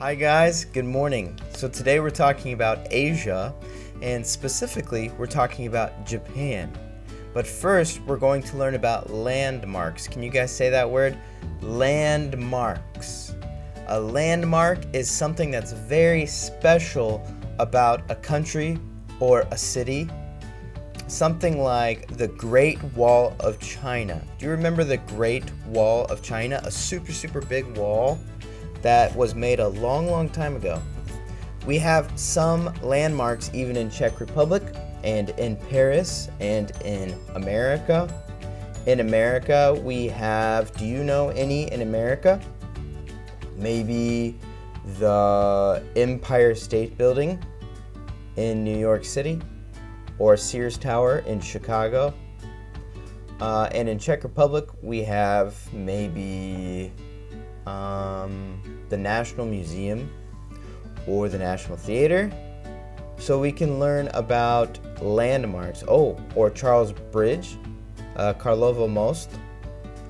Hi guys, good morning. So today we're talking about Asia, and specifically we're talking about Japan. But first we're going to learn about landmarks. Can you guys say that word? Landmarks. A landmark is something that's very special about a country or a city. Something like the Great Wall of China. Do you remember the Great Wall of China? A super big wall that was made a long time ago. We have some landmarks even in Czech Republic and in Paris and in America. In America we have, do you know any in America? Maybe the Empire State Building in New York City, or Sears Tower in Chicago. And in Czech Republic we have maybe the National Museum or the National Theater. So we can learn about landmarks. Oh, or Charles Bridge, Karlovo Most.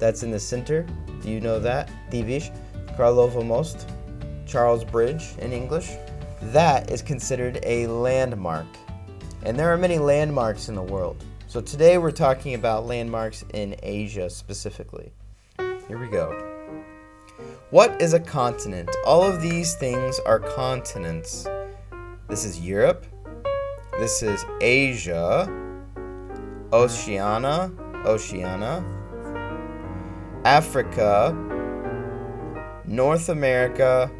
That's in the center. Do you know that? Divish, Karlovo Most, Charles Bridge in English. That is considered a landmark. And there are many landmarks in the world. So today we're talking about landmarks in Asia specifically. Here we go. What is a continent? All of these things are continents. This is Europe. This is Asia. Oceania. Africa. North America.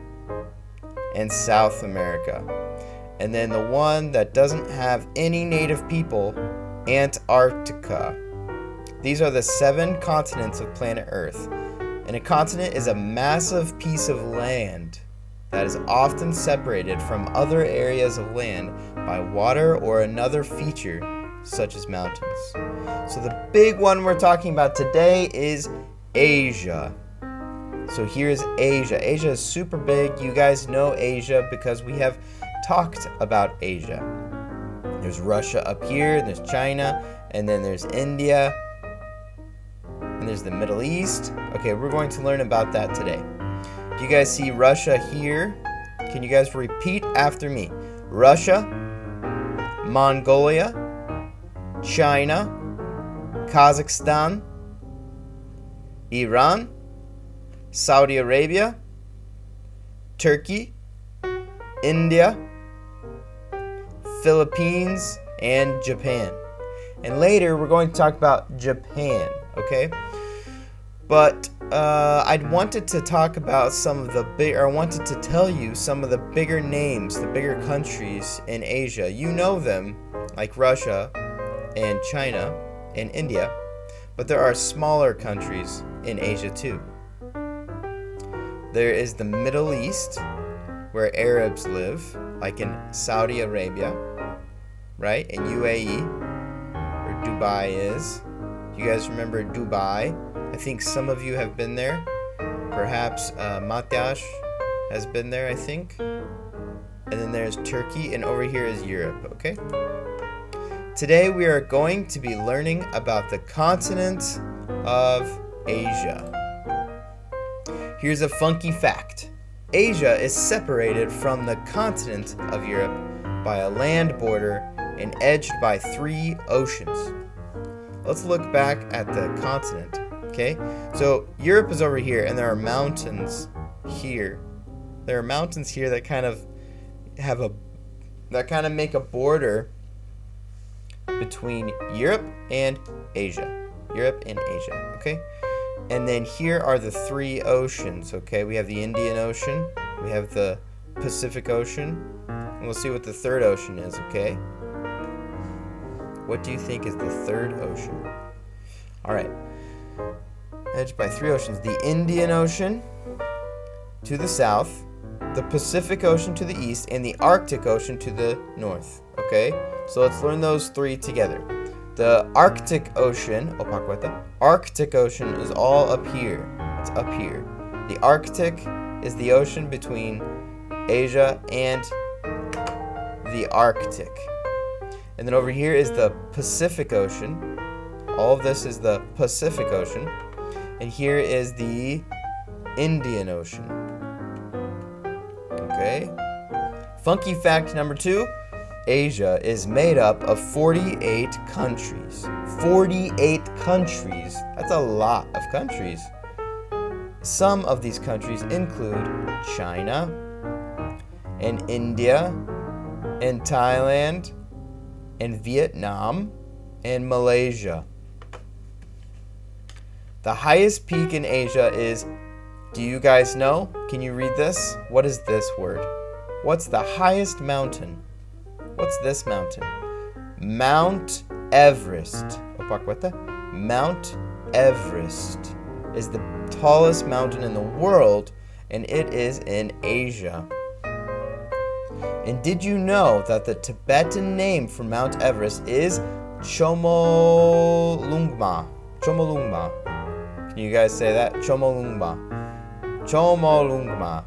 And South America. And then the one that doesn't have any native people, Antarctica. These are the 7 continents of planet Earth. And a continent is a massive piece of land that is often separated from other areas of land by water or another feature, such as mountains. So the big one we're talking about today is Asia. So here's Asia. Asia is super big. You guys know Asia because we have talked about Asia. There's Russia up here, there's China, and then there's India, and there's the Middle East. Okay, we're going to learn about that today. Do you guys see Russia here? Can you guys repeat after me? Russia, Mongolia, China, Kazakhstan, Iran, Saudi Arabia, Turkey, India, Philippines, and Japan. And later we're going to talk about Japan, okay? But I wanted to talk about I wanted to tell you some of the bigger names, the bigger countries in Asia. You know them, like Russia and China and India, but there are smaller countries in Asia too. There is the Middle East, where Arabs live, like in Saudi Arabia, right? In UAE, where Dubai is. Do you guys remember Dubai? I think some of you have been there. Perhaps Matyash has been there, I think. And then there's Turkey, and over here is Europe, okay? Today we are going to be learning about the continent of Asia. Here's a funky fact. Asia is separated from the continent of Europe by a land border and edged by 3 oceans. Let's look back at the continent, okay? So Europe is over here, and there are mountains here. There are mountains here that kind of make a border between Europe and Asia. Europe and Asia, okay? And then here are the 3 oceans, okay? We have the Indian Ocean, we have the Pacific Ocean, and we'll see what the 3rd ocean is, okay? What do you think is the 3rd ocean? All right. Edged by 3 oceans. The Indian Ocean to the south, the Pacific Ocean to the east, and the Arctic Ocean to the north, okay? So let's learn those 3 together. The Arctic Ocean, Arctic Ocean is all up here. It's up here. The Arctic is the ocean between Asia and the Arctic. And then over here is the Pacific Ocean. All of this is the Pacific Ocean. And here is the Indian Ocean. Okay. Funky fact number 2. Asia is made up of 48 countries. 48 countries. That's a lot of countries. Some of these countries include China, and India, and Thailand, and Vietnam, and Malaysia. The highest peak in Asia is, do you guys know? Can you read this? What is this word? What's the highest mountain? What's this mountain? Mount Everest. Mount Everest is the tallest mountain in the world, and it is in Asia. And did you know that the Tibetan name for Mount Everest is Chomolungma? Chomolungma. Can you guys say that? Chomolungma. Chomolungma.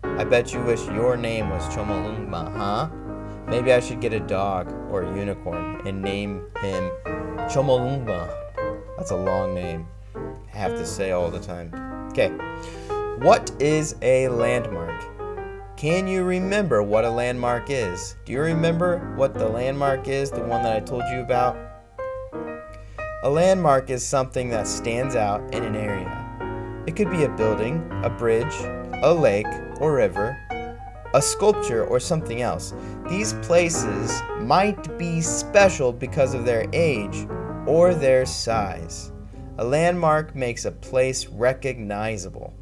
I bet you wish your name was Chomolungma, huh? Maybe I should get a dog or a unicorn and name him Chomolungma. That's a long name. I have to say all the time. Okay. What is a landmark? Can you remember what a landmark is? Do you remember what the landmark is, the one that I told you about? A landmark is something that stands out in an area. It could be a building, a bridge, a lake or river, a sculpture, or something else. These places might be special because of their age or their size. A landmark makes a place recognizable.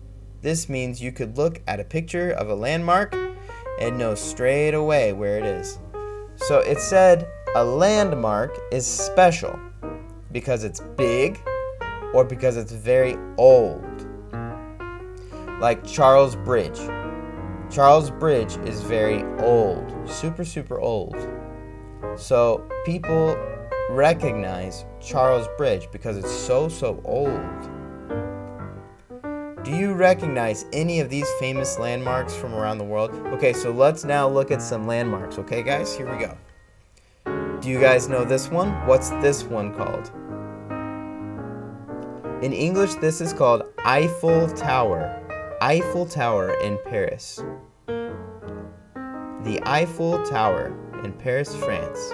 This means you could look at a picture of a landmark and know straight away where it is. So it said a landmark is special because it's big or because it's very old. Like Charles Bridge. Charles Bridge is very old, super old. So people recognize Charles Bridge because it's so old. Do you recognize any of these famous landmarks from around the world? Okay, so let's now look at some landmarks, okay guys? Here we go. Do you guys know this one? What's this one called? In English, this is called Eiffel Tower. Eiffel Tower in Paris. The Eiffel Tower in Paris, France.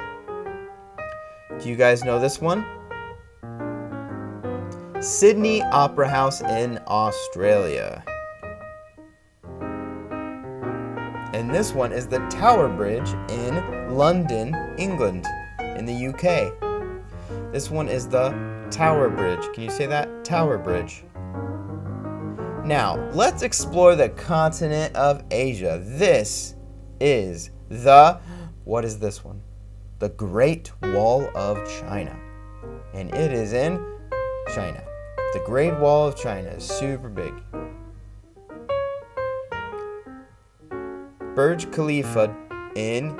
Do you guys know this one? Sydney Opera House in Australia. And this one is the Tower Bridge in London, England, in the UK. This one is the Tower Bridge. Can you say that? Tower Bridge. Now, let's explore the continent of Asia. This is what is this one? The Great Wall of China. And it is in China. The Great Wall of China is super big. Burj Khalifa in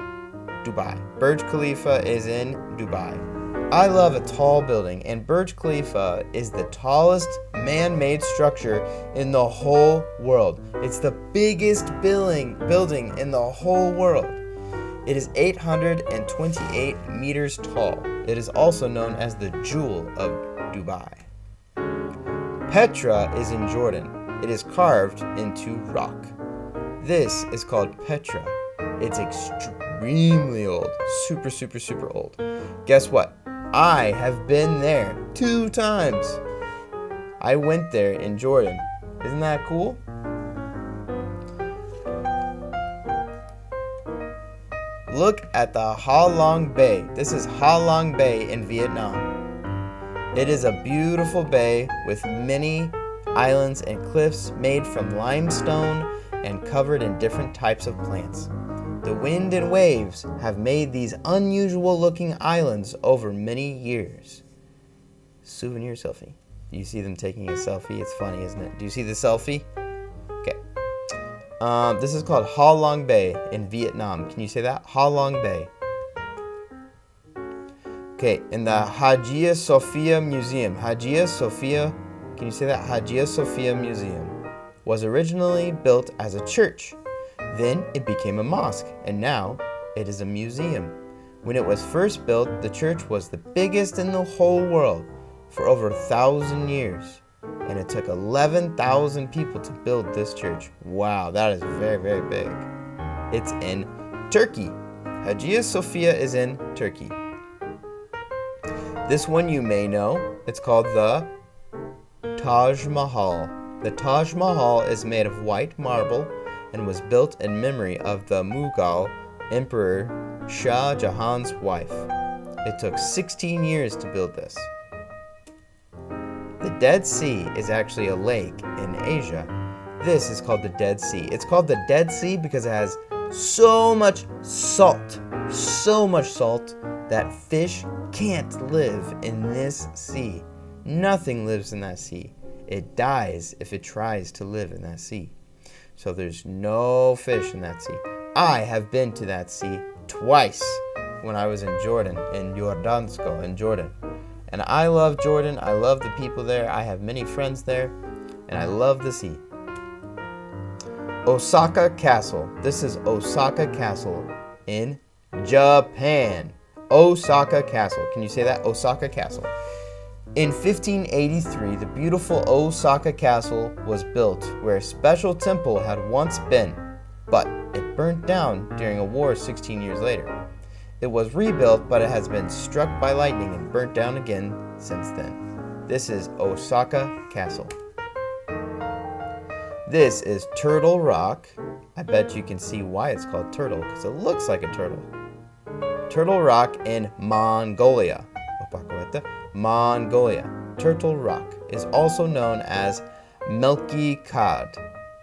Dubai. Burj Khalifa is in Dubai. I love a tall building, and Burj Khalifa is the tallest man-made structure in the whole world. It's the biggest building in the whole world. It is 828 meters tall. It is also known as the Jewel of Dubai. Petra is in Jordan. It is carved into rock. This is called Petra. It's extremely old. Super old. Guess what? I have been there 2 times. I went there in Jordan. Isn't that cool? Look at the Ha Long Bay. This is Ha Long Bay in Vietnam. It is a beautiful bay with many islands and cliffs made from limestone and covered in different types of plants. The wind and waves have made these unusual looking islands over many years. Souvenir selfie. Do you see them taking a selfie? It's funny, isn't it? Do you see the selfie? Okay. This is called Ha Long Bay in Vietnam. Can you say that? Ha Long Bay. Okay, in the Hagia Sophia Museum. Hagia Sophia, can you say that? Hagia Sophia Museum was originally built as a church. Then it became a mosque, and now it is a museum. When it was first built, the church was the biggest in the whole world for over 1,000 years. And it took 11,000 people to build this church. Wow, that is very, very big. It's in Turkey. Hagia Sophia is in Turkey. This one you may know. It's called the Taj Mahal. The Taj Mahal is made of white marble and was built in memory of the Mughal Emperor Shah Jahan's wife. It took 16 years to build this. The Dead Sea is actually a lake in Asia. This is called the Dead Sea. It's called the Dead Sea because it has so much salt that fish can't live in this sea. Nothing lives in that sea. It dies if it tries to live in that sea. So there's no fish in that sea. I have been to that sea twice when I was in Jordan, in Jordansko, in Jordan. And I love Jordan. I love the people there. I have many friends there. And I love the sea. Osaka Castle. This is Osaka Castle in Japan. Osaka Castle. Can you say that? Osaka Castle. In 1583, the beautiful Osaka Castle was built where a special temple had once been, but it burnt down during a war 16 years later. It was rebuilt, but it has been struck by lightning and burnt down again since then. This is Osaka Castle. This is Turtle Rock. I bet you can see why it's called turtle, because it looks like a turtle. Turtle Rock in Mongolia. Mongolia. Turtle Rock is also known as Milky Cod.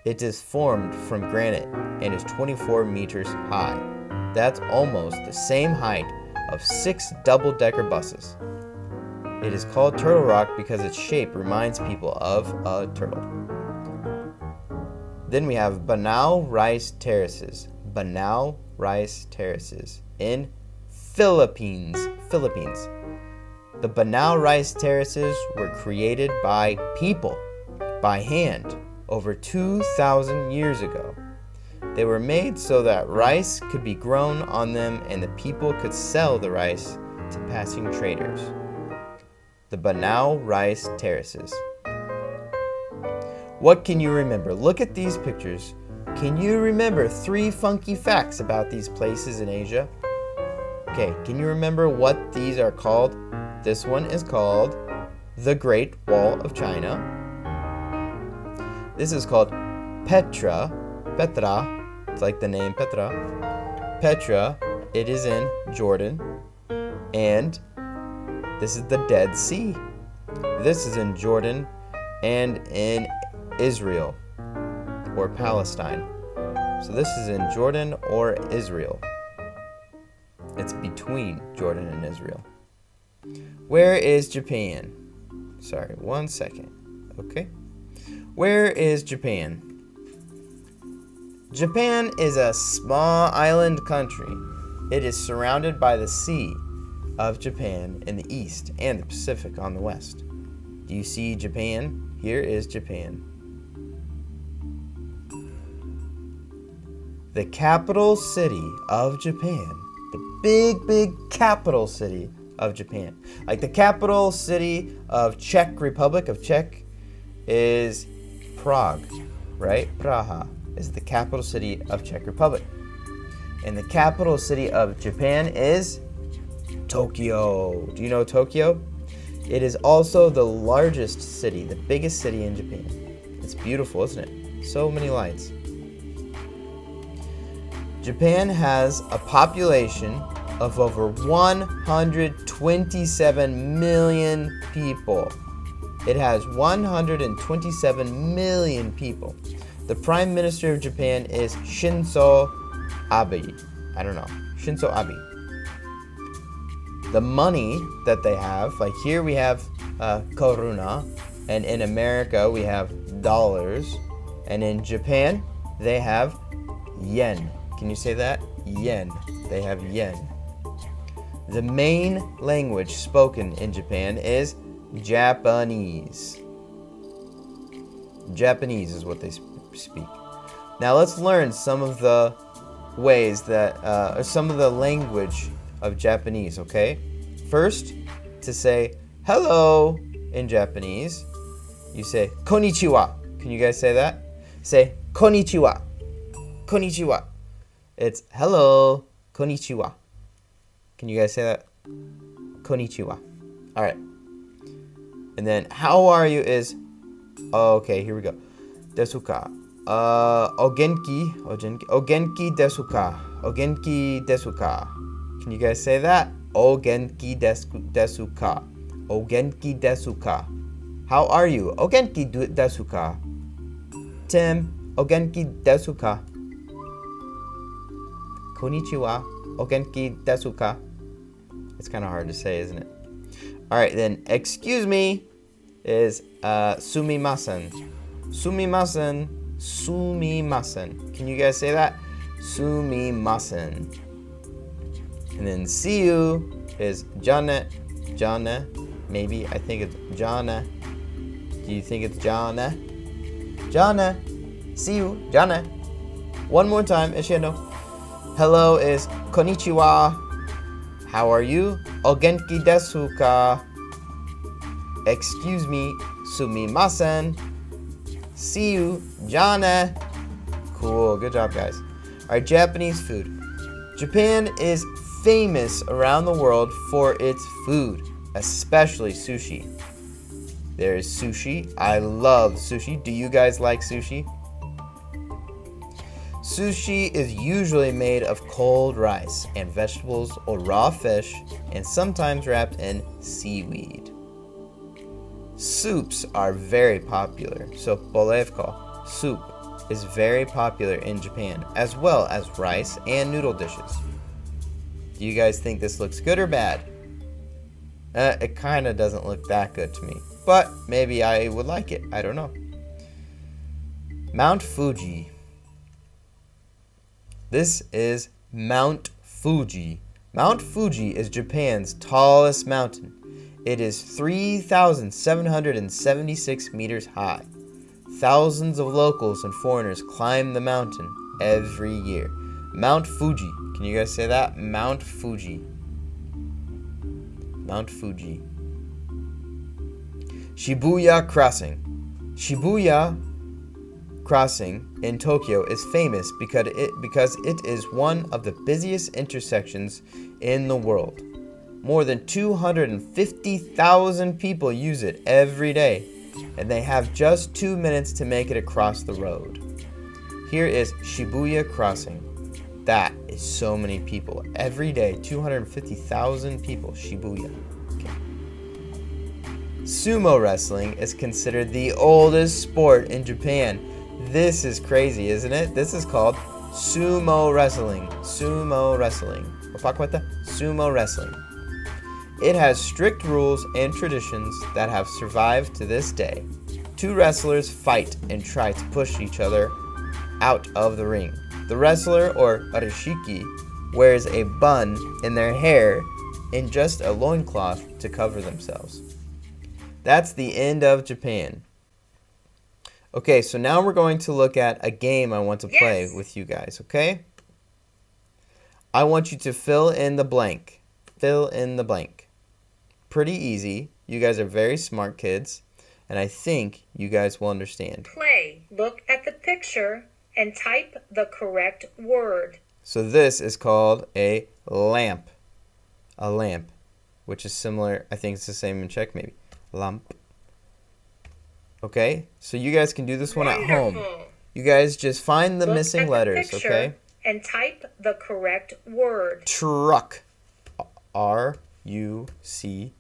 It is formed from granite and is 24 meters high. That's almost the same height of 6 double-decker buses. It is called Turtle Rock because its shape reminds people of a turtle. Then we have Banao Rice Terraces. Banao Rice Terraces in Philippines. The Banao Rice Terraces were created by people, by hand, over 2,000 years ago. They were made so that rice could be grown on them and the people could sell the rice to passing traders. The Banao Rice Terraces. What can you remember? Look at these pictures. Can you remember 3 funky facts about these places in Asia? Okay, can you remember what these are called? This one is called the Great Wall of China. This is called Petra. It's like the name Petra. Petra, it is in Jordan. And this is the Dead Sea. This is in Jordan and in Israel or Palestine. So this is in Jordan or Israel. It's between Jordan and Israel. Where is Japan? Sorry, 1 second. Okay. Where is Japan? Japan is a small island country. It is surrounded by the Sea of Japan in the east and the Pacific on the west. Do you see Japan? Here is Japan. The capital city of Japan. The big capital city of Japan. Like the capital city of Czech Republic, of Czech, is Prague, right? Praha is the capital city of Czech Republic. And the capital city of Japan is Tokyo. Do you know Tokyo? It is also the largest city, the biggest city in Japan. It's beautiful, isn't it? So many lights. Japan has a population of over 127 million people. It has 127 million people. The Prime Minister of Japan is Shinzo Abe. Shinzo Abe. The money that they have, like here we have koruna, and in America we have dollars, and in Japan they have yen. Can you say that? Yen. They have yen. The main language spoken in Japan is Japanese. Japanese is what they speak. Now let's learn some of the ways that, some of the language of Japanese, okay? First, to say hello in Japanese, you say konnichiwa. Can you guys say that? Say konnichiwa. Konnichiwa. It's hello. Konnichiwa. Can you guys say that? Konnichiwa. All right. And then how are you is, okay, here we go. Desu ka? Ogenki desu ka? Ogenki desu ka? Can you guys say that? Ogenki desu ka? Ogenki desu ka? How are you? Ogenki desu ka? Tim, ogenki desu ka? Konnichiwa. Ogenki desu ka? It's kind of hard to say, isn't it? All right, then excuse me is sumimasen. Sumimasen. Sumimasen. Can you guys say that? Sumimasen. And then see you is jane. Jane. Maybe. I think it's jane. Do you think it's jane? Jane. See you. Jane. One more time. Ishino. Hello is konnichiwa. How are you? Ogenki desu ka? Excuse me. Sumimasen. See you. Jane. Cool. Good job, guys. All right, Japanese food. Japan is famous around the world for its food, especially sushi. There is sushi. I love sushi. Do you guys like sushi? Sushi is usually made of cold rice and vegetables or raw fish, and sometimes wrapped in seaweed. Soups are very popular. So bolevko, soup, is very popular in Japan, as well as rice and noodle dishes. Do you guys think this looks good or bad? It kind of doesn't look that good to me, but maybe I would like it. I don't know. Mount Fuji. This is Mount Fuji. Mount Fuji is Japan's tallest mountain. It is 3,776 meters high. Thousands of locals and foreigners climb the mountain every year. Mount Fuji. Can you guys say that? Mount Fuji. Mount Fuji. Shibuya Crossing. Shibuya Crossing in Tokyo is famous because it is one of the busiest intersections in the world. More than 250,000 people use it every day, and they have just 2 minutes to make it across the road. Here is Shibuya Crossing. That is so many people. Every day, 250,000 people. Shibuya. Okay. Sumo wrestling is considered the oldest sport in Japan. This is crazy, isn't it? This is called sumo wrestling. Sumo wrestling. Sumo wrestling. It has strict rules and traditions that have survived to this day. Two wrestlers fight and try to push each other out of the ring. The wrestler, or arishiki, wears a bun in their hair and just a loincloth to cover themselves. That's the end of Japan. Okay, so now we're going to look at a game I want to play with you guys, okay? I want you to fill in the blank. Fill in the blank. Pretty easy. You guys are very smart kids, and I think you guys will understand. Play. Look at the picture and type the correct word. So this is called a lamp. A lamp, which is similar. I think it's the same in Czech, maybe. Lamp. Okay, so you guys can do this one at home. You guys just find the missing letters, okay? And type the correct word. Truck. R-U-C.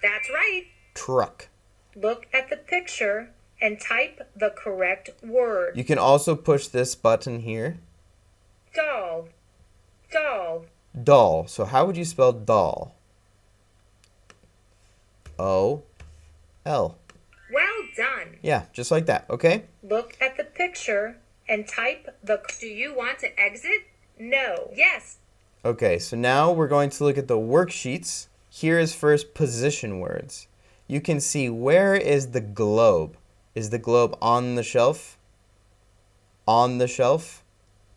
That's right. Truck. Look at the picture and type the correct word. You can also push this button here. Doll. Doll. Doll. So how would you spell doll? O-L. Well done. Yeah, just like that, okay? Look at the picture and type the... Do you want to exit? No. Yes. Okay, so now we're going to look at the worksheets. Here is first position words. You can see, where is the globe? Is the globe on the shelf? On the shelf?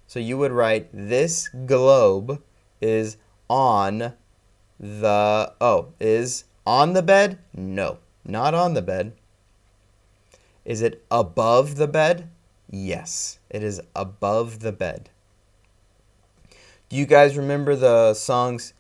So you would write, this globe is on the... Oh, is on the bed? No, not on the bed. Is it above the bed? Yes, it is above the bed. Do you guys remember the songs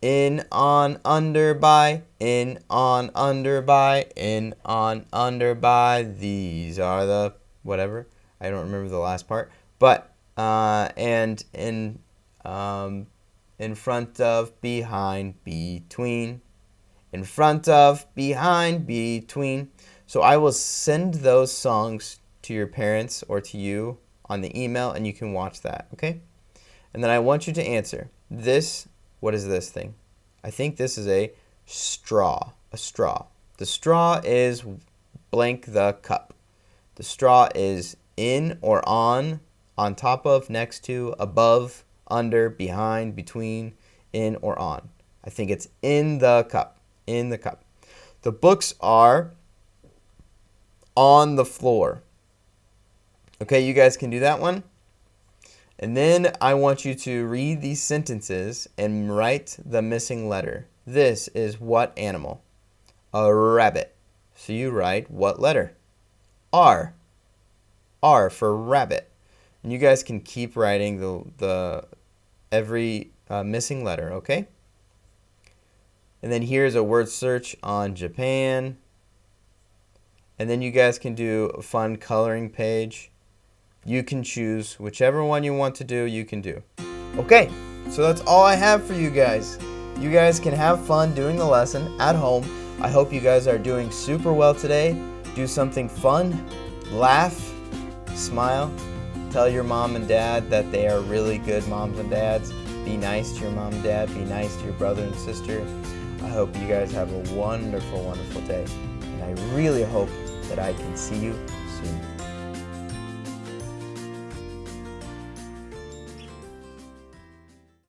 in, on, under, by, in, on, under, by, in, on, under, by, these are the whatever. I don't remember the last part. But, and in front of, behind, between. In front of, behind, between. So I will send those songs to your parents or to you on the email, and you can watch that, okay? And then I want you to answer. What is this thing? I think this is a straw. A straw. The straw is blank the cup. The straw is in or on top of, next to, above, under, behind, between, in, or on. I think it's in the cup. In the cup. The books are on the floor. Okay, you guys can do that one. And then I want you to read these sentences and write the missing letter. This is what animal? A rabbit. So you write what letter? R. R for rabbit. And you guys can keep writing the every missing letter, okay? And then here's a word search on Japan. And then you guys can do a fun coloring page. You can choose whichever one you want to do, you can do. Okay, so that's all I have for you guys. You guys can have fun doing the lesson at home. I hope you guys are doing super well today. Do something fun, laugh, smile. Tell your mom and dad that they are really good moms and dads. Be nice to your mom and dad. Be nice to your brother and sister. I hope you guys have a wonderful, wonderful day. And I really hope that I can see you soon.